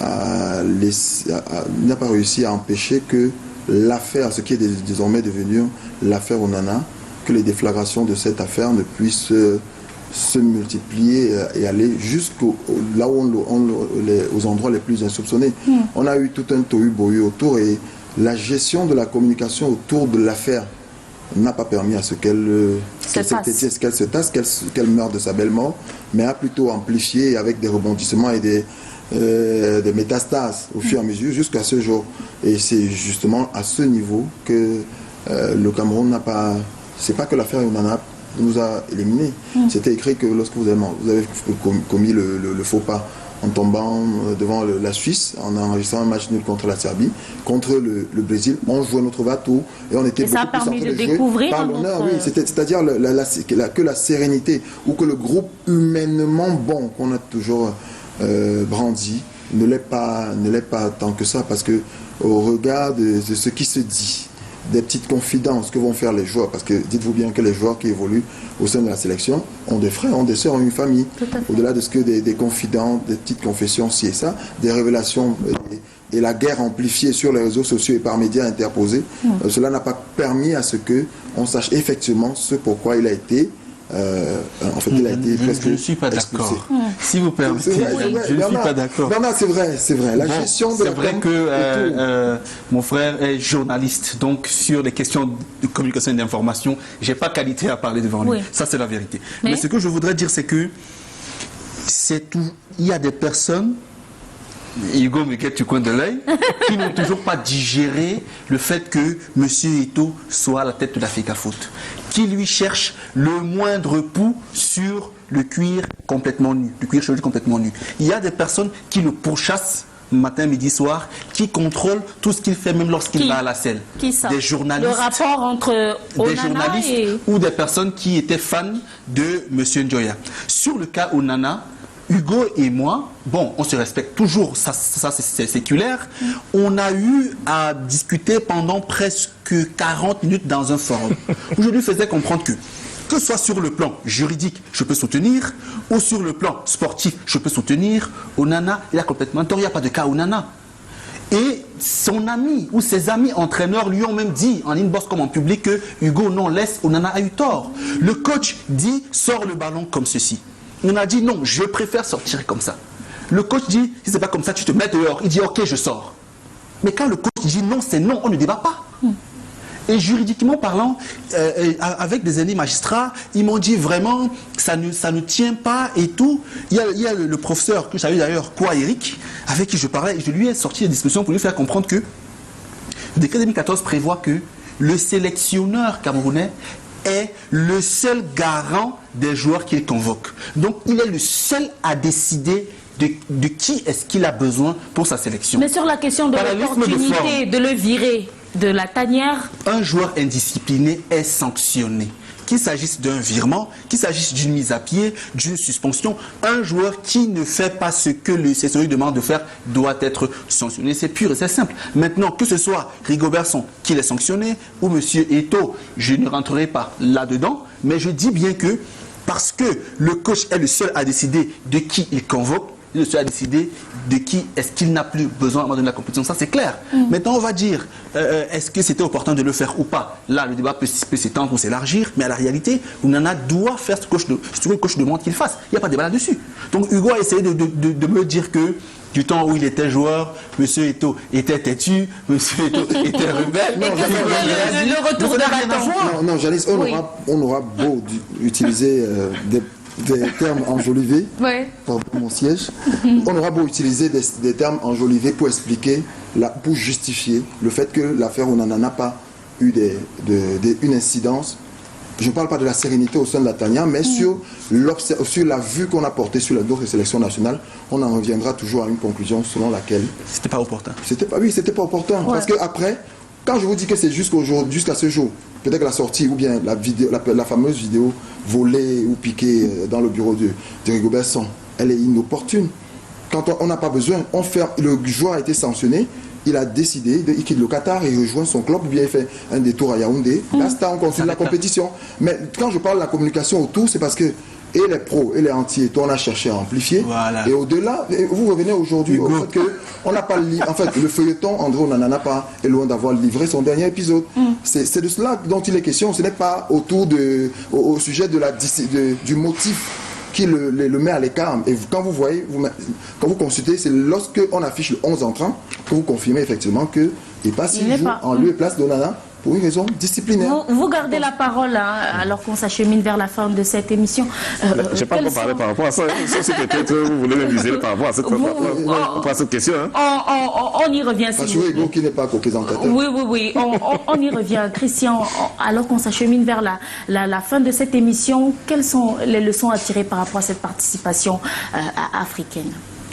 il n'a pas réussi à empêcher que l'affaire, ce qui est désormais devenu l'affaire Onana, que les déflagrations de cette affaire ne puissent se multiplier et aller là où aux endroits les plus insoupçonnés. On a eu tout un tohu-bohu autour et la gestion de la communication autour de l'affaire n'a pas permis à ce qu'elle se tasse, qu'elle meure de sa belle mort, mais a plutôt amplifié avec des rebondissements et des métastases au fur et à mesure jusqu'à ce jour. Et c'est justement à ce niveau que le Cameroun n'a pas... C'est pas que l'affaire Onana nous a éliminés. C'était écrit que lorsque vous avez commis le faux pas en tombant devant la Suisse, en enregistrant un match nul contre la Serbie, contre le Brésil, on jouait notre va-tout et on était beaucoup plus en train de jouer par l'honneur. Oui, c'est-à-dire que la sérénité ou que le groupe humainement bon qu'on a toujours brandi ne l'est pas tant que ça, parce que au regard de ce qui se dit, des petites confidences que vont faire les joueurs, parce que dites-vous bien que les joueurs qui évoluent au sein de la sélection ont des frères, ont des sœurs, ont une famille. Au-delà de ce que des confidences, des petites confessions, ci et ça, des révélations et la guerre amplifiée sur les réseaux sociaux et par médias interposés, cela n'a pas permis à ce qu'on sache effectivement ce pourquoi il a été en fait, il a été presque... Je ne suis pas d'accord. Si vous permettez, je ne suis pas d'accord. Non, c'est vrai. La gestion de... C'est vrai que mon frère est journaliste, donc sur les questions de communication et d'information, je n'ai pas qualité à parler devant lui. Ça, c'est la vérité. Mais ce que je voudrais dire, c'est que il y a des personnes Hugo me guette du coin de l'œil, qui n'ont toujours pas digéré le fait que M. Eto'o soit à la tête de l'Africa Foot, qui lui cherche le moindre pouls sur le cuir complètement nu, le cuir chevelu complètement nu. Il y a des personnes qui le pourchassent matin, midi, soir, qui contrôlent tout ce qu'il fait, même lorsqu'il va à la selle. Qui ça? Des journalistes. Le rapport entre Onana ou des personnes qui étaient fans de M. Njoya. Sur le cas Onana, Hugo et moi, bon, on se respecte toujours, ça c'est séculaire. On a eu à discuter pendant presque 40 minutes dans un forum, où je lui faisais comprendre que ce soit sur le plan juridique, je peux soutenir, ou sur le plan sportif, je peux soutenir. Onana, il a complètement tort, il n'y a pas de cas Onana. Et son ami ou ses amis entraîneurs lui ont même dit en inbox comme en public que Hugo, non, laisse, Onana a eu tort. Le coach dit, sors le ballon comme ceci. On a dit, non, je préfère sortir comme ça. Le coach dit, si c'est pas comme ça, tu te mets dehors. Il dit, ok, je sors. Mais quand le coach dit non, c'est non, on ne débat pas. Et juridiquement parlant, avec des aînés magistrats, ils m'ont dit vraiment, ça ne tient pas et tout. Il y a le professeur que j'avais d'ailleurs, Kwa Eric, avec qui je parlais, et je lui ai sorti des discussions pour lui faire comprendre que le décret 2014 prévoit que le sélectionneur camerounais est le seul garant des joueurs qu'il convoque. Donc il est le seul à décider de qui est-ce qu'il a besoin pour sa sélection. Mais sur la question de l'opportunité de le virer de la tanière, un joueur indiscipliné est sanctionné. Qu'il s'agisse d'un virement, qu'il s'agisse d'une mise à pied, d'une suspension, un joueur qui ne fait pas ce que le CSO lui demande de faire doit être sanctionné. C'est pur et c'est simple. Maintenant, que ce soit Rigobertson qui l'est sanctionné ou M. Eto'o, je ne rentrerai pas là-dedans, mais je dis bien que parce que le coach est le seul à décider de qui il convoque, le seul à décider de qui est-ce qu'il n'a plus besoin à un moment donné de la compétition. Ça, c'est clair. Maintenant, on va dire, est-ce que c'était opportun de le faire ou pas? Là, le débat peut s'étendre ou s'élargir, mais à la réalité, Onana doit faire ce que le coach demande qu'il fasse. Il n'y a pas de débat là-dessus. Donc, Hugo a essayé de me dire que du temps où il était joueur, M. Eto'o était têtu, M. Eto'o était rebelle. Non, le retour de bâton. Non, Janice, on aura beau utiliser des termes enjolivés, pardon mon siège, on aura beau utiliser des termes enjolivés pour expliquer, pour justifier le fait que l'affaire Onana n'a pas eu une incidence. Je ne parle pas de la sérénité au sein de la tanière, mais sur la vue qu'on a portée sur d'autres sélections nationales, on en reviendra toujours à une conclusion selon laquelle c'était pas opportun. C'était pas opportun. Parce que après, quand je vous dis que c'est jusqu'à ce jour, peut-être que la sortie ou bien la fameuse vidéo volée ou piquée dans le bureau de Rigobertson, elle est inopportune. Quand on n'a pas besoin, le joueur a été sanctionné, il a décidé, il quitte le Qatar, il rejoint son club, ou bien il fait un détour à Yaoundé. Là, on continue la compétition. Mais quand je parle de la communication autour, c'est parce que et les pros et les anti, on a cherché à amplifier. Voilà. Et au-delà, vous revenez aujourd'hui au fait que on n'a pas en fait, le feuilleton, André Onana pas est loin d'avoir livré son dernier épisode. C'est de cela dont il est question. Ce n'est pas au sujet du motif qui le met à l'écart. Et quand vous voyez, quand vous consultez, c'est lorsque on affiche le 11 entrant que vous confirmez effectivement qu'il n'est pas si joue en lieu et place d'Onana pour une raison disciplinaire. Vous gardez la parole alors qu'on s'achemine vers la fin de cette émission. Je n'ai pas encore parlé par rapport à ça. Si peut-être vous voulez me viser par rapport à cette question. On y revient. Assurez Hugo qui n'est pas co-présentateur. Oui. On y revient. Christian, alors qu'on s'achemine vers la fin de cette émission, quelles sont les leçons à tirer par rapport à cette participation africaine?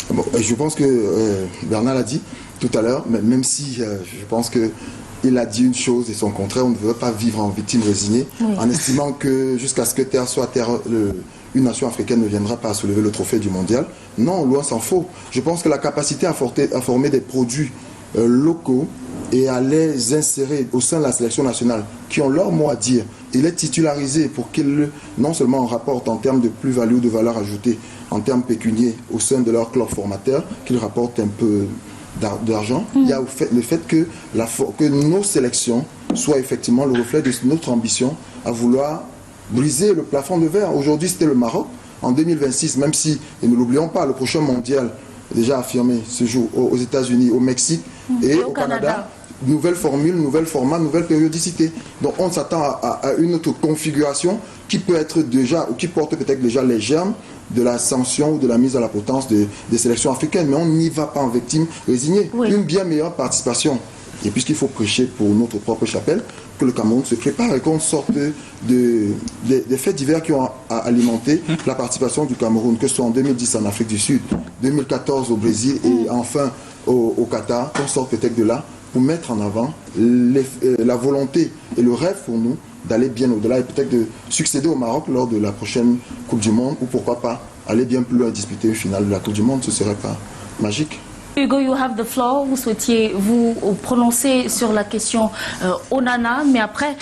Bon, je pense que Bernard l'a dit tout à l'heure, même si je pense que il a dit une chose et son contraire. On ne veut pas vivre en victime résignée, en estimant que jusqu'à ce que terre soit terre, une nation africaine ne viendra pas à soulever le trophée du mondial. Non, loin s'en faut. Je pense que la capacité à former des produits locaux et à les insérer au sein de la sélection nationale, qui ont leur mot à dire, et les titulariser pour qu'ils non seulement rapportent en termes de plus-value ou de valeur ajoutée, en termes pécuniaires au sein de leur club formateur, qu'ils rapportent un peu d'argent. Il y a le fait que nos sélections soient effectivement le reflet de notre ambition à vouloir briser le plafond de verre. Aujourd'hui, c'était le Maroc. En 2026, même si, et ne l'oublions pas, le prochain mondial déjà affirmé se joue aux États-Unis, au Mexique et au Canada. Nouvelle formule, nouvel format, nouvelle périodicité. Donc on s'attend à une autre configuration qui peut être déjà, ou qui porte peut-être déjà les germes de la sanction ou de la mise à la potence des sélections africaines. Mais on n'y va pas en victime résignée. Oui. Une bien meilleure participation. Et puisqu'il faut prêcher pour notre propre chapelle, que le Cameroun se prépare et qu'on sorte des faits divers qui ont alimenté la participation du Cameroun, que ce soit en 2010 en Afrique du Sud, 2014 au Brésil et enfin au Qatar, qu'on sorte peut-être de là pour mettre en avant la volonté et le rêve pour nous d'aller bien au-delà et peut-être de succéder au Maroc lors de la prochaine Coupe du Monde ou pourquoi pas aller bien plus loin et disputer une finale de la Coupe du Monde, ce serait pas magique. Hugo, you have the floor. Vous souhaitiez vous prononcer sur la question Onana, mais après,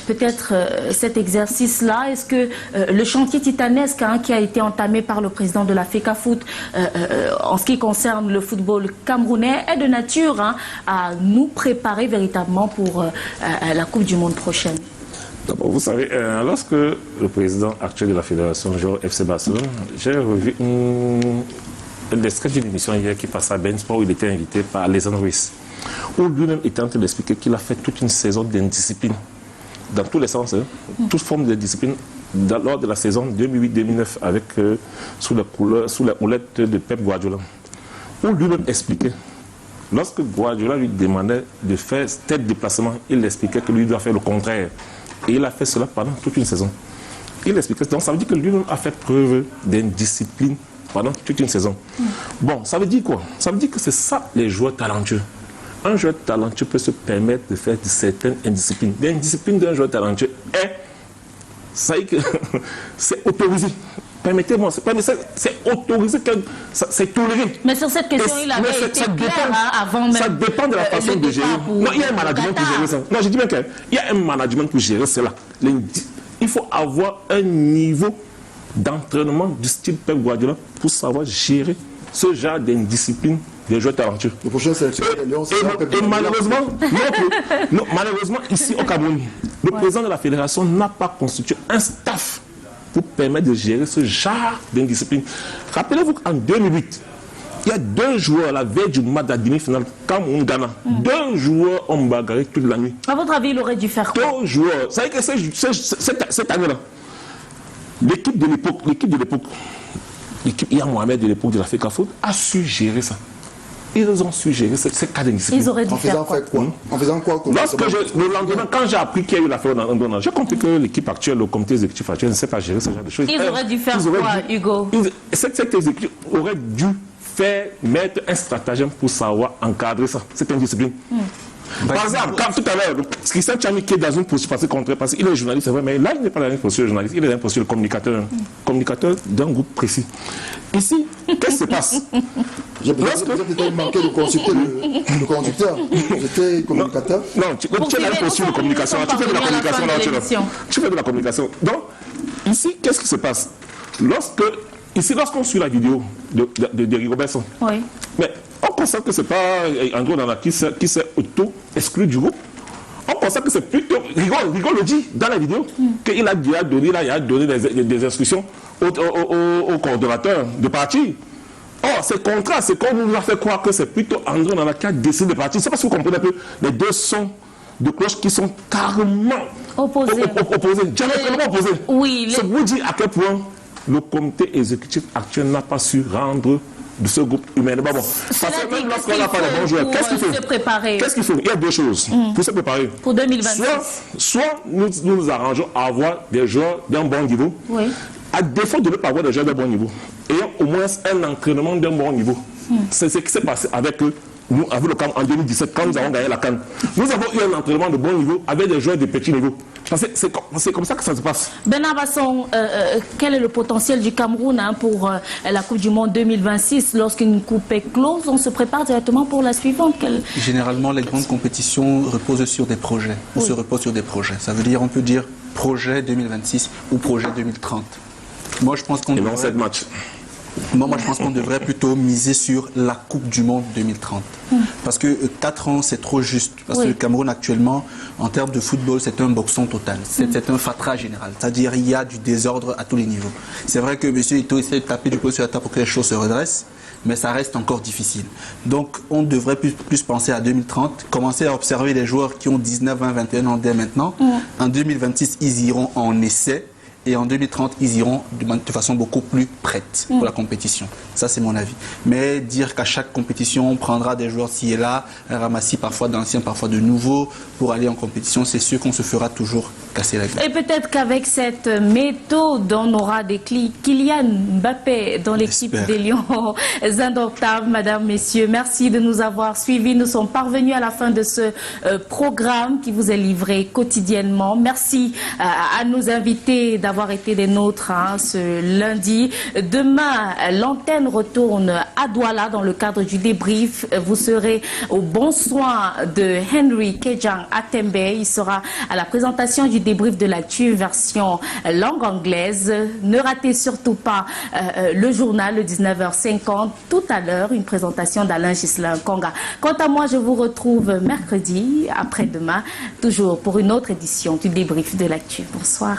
peut-être cet exercice-là, est-ce que le chantier titanesque qui a été entamé par le président de la FECAFOOT en ce qui concerne le football camerounais est de nature à nous préparer véritablement pour la Coupe du Monde prochaine? D'abord, vous savez, lorsque le président actuel de la fédération jouait au FC Barcelone, j'ai revu un sketch d'une émission hier qui passait à Ben Sport où il était invité par Alessandro Ruiz, où lui-même était en train d'expliquer qu'il a fait toute une saison d'indiscipline, dans tous les sens, toute forme de discipline, lors de la saison 2008-2009, avec sous la houlette de Pep Guardiola, où lui-même expliquait, lorsque Guardiola lui demandait de faire tel déplacement, il expliquait que lui doit faire le contraire. Et il a fait cela pendant toute une saison. Il expliquait, donc ça veut dire que lui-même a fait preuve d'indiscipline pendant toute une saison. Bon, ça veut dire quoi? Ça veut dire que c'est ça les joueurs talentueux. Un joueur talentueux peut se permettre de faire certaines indisciplines. L'indiscipline d'un joueur talentueux c'est autorisé. Permettez-moi, c'est autorisé, c'est toléré. Mais sur cette question, il avait été clair avant même. Ça dépend de la façon de gérer. Non, il y a un management pour gérer ça. Non, je dis bien qu'il y a un management pour gérer cela. Il faut avoir un niveau d'entraînement du style Pep Guardiola pour savoir gérer ce genre d'indiscipline des joueurs talentueux. Le prochain sélectionneur de Lyon, et malheureusement, ici au Cameroun, le président de la fédération n'a pas constitué un staff pour permettre de gérer ce genre d'indiscipline. Rappelez-vous qu'en 2008, il y a 2 joueurs à la veille du match de la demi-finale Cameroun-Ghana. 2 joueurs ont bagarré toute la nuit. À votre avis, il aurait dû faire quoi? 2 joueurs. Vous savez que cette année-là, l'équipe de l'époque, l'équipe Ia Mohamed de l'époque de la FECAFOOT a su gérer ça. Ils ont su gérer ces cas d'indiscipline. Ils auraient dû faire quoi? En faisant quoi? Le lendemain, quand j'ai appris qu'il y a eu l'affaire en Donald, j'ai compris que l'équipe actuelle, le comité exécutif actuel ne sait pas gérer ce genre de choses. Ils auraient dû faire quoi, Hugo? Cet exécutif aurait dû mettre un stratagème pour savoir encadrer ça, cette indiscipline. Par exemple, comme tout à l'heure, Christian Tchami qui est dans une posture parce qu'il est journaliste, c'est vrai, mais là, il n'est pas dans une posture de journaliste, il est dans une posture de communicateur d'un groupe précis. Ici, qu'est-ce qui se passe? J'ai peut-être manqué de consulter le conducteur. J'étais communicateur. Non, tu es dans une posture de communication. Tu fais de la communication là. Tu fais de la communication. Donc, ici, qu'est-ce qui se passe? Lorsqu'on suit la vidéo de Rigobert, oui. Mais on constate que ce n'est pas Andrew Onana qui s'est auto-exclu du groupe. On constate que c'est plutôt... Rigo le dit dans la vidéo, qu'il a donné des instructions au coordonnateur de partir. Or, c'est contraire, c'est qu'on nous a fait croire que c'est plutôt Andrew Onana qui a décidé de partir. C'est parce que vous comprenez un peu les 2 sons de cloche qui sont carrément opposés, diamétralement opposés. Oui, ça vous dit à quel point le comité exécutif actuel n'a pas su rendre de ce groupe humain. Bon, parce que même lorsqu'on n'a pas de bons joueurs, qu'est-ce qu'il faut? Qu'est-ce qu'il faut? Il y a 2 choses pour se préparer. Pour 2026. Soit nous arrangeons à avoir des joueurs d'un bon niveau, à défaut de ne pas avoir des joueurs d'un bon niveau, ayant au moins un entraînement d'un bon niveau. C'est ce qui s'est passé avec eux. Nous, avec le CAN en 2017, quand nous avons gagné la CAN, nous avons eu un entraînement de bon niveau avec des joueurs de petit niveau. C'est comme ça que ça se passe. Bernard Basson, quel est le potentiel du Cameroun pour la Coupe du Monde 2026? Lorsqu'une coupe est close, on se prépare directement pour la suivante. Généralement, les grandes compétitions reposent sur des projets. On se repose sur des projets. Ça veut dire, on peut dire projet 2026 ou projet 2030. Moi, je pense qu'on devrait... 7 matchs. Moi, je pense qu'on devrait plutôt miser sur la Coupe du Monde 2030. Parce que 4 ans, c'est trop juste. Parce que le Cameroun, actuellement, en termes de football, c'est un boxon total. C'est un fatras général. C'est-à-dire il y a du désordre à tous les niveaux. C'est vrai que M. Ito essaie de taper du poing sur la table pour que les choses se redressent, mais ça reste encore difficile. Donc, on devrait plus penser à 2030, commencer à observer les joueurs qui ont 19, 20, 21 ans dès maintenant. En 2026, ils iront en essai. et en 2030, ils iront de façon beaucoup plus prête pour la compétition. Ça, c'est mon avis. Mais dire qu'à chaque compétition, on prendra des joueurs ci et là, un ramassis parfois d'anciens, parfois de nouveaux, pour aller en compétition, c'est sûr qu'on se fera toujours casser la gueule. Et peut-être qu'avec cette méthode, on aura des Kylian Mbappé dans l'équipe des Lions indomptables. Madame, messieurs, merci de nous avoir suivis. Nous sommes parvenus à la fin de ce programme qui vous est livré quotidiennement. Merci à nos invités d'avoir été des nôtres ce lundi. Demain, l'antenne retourne à Douala dans le cadre du débrief. Vous serez au bon soin de Henry Kejang Atembe. Il sera à la présentation du débrief de l'actu version langue anglaise. Ne ratez surtout pas le journal, le 19h50. Tout à l'heure, une présentation d'Alain Ghislain Konga. Quant à moi, je vous retrouve mercredi, après-demain, toujours pour une autre édition du débrief de l'actu. Bonsoir.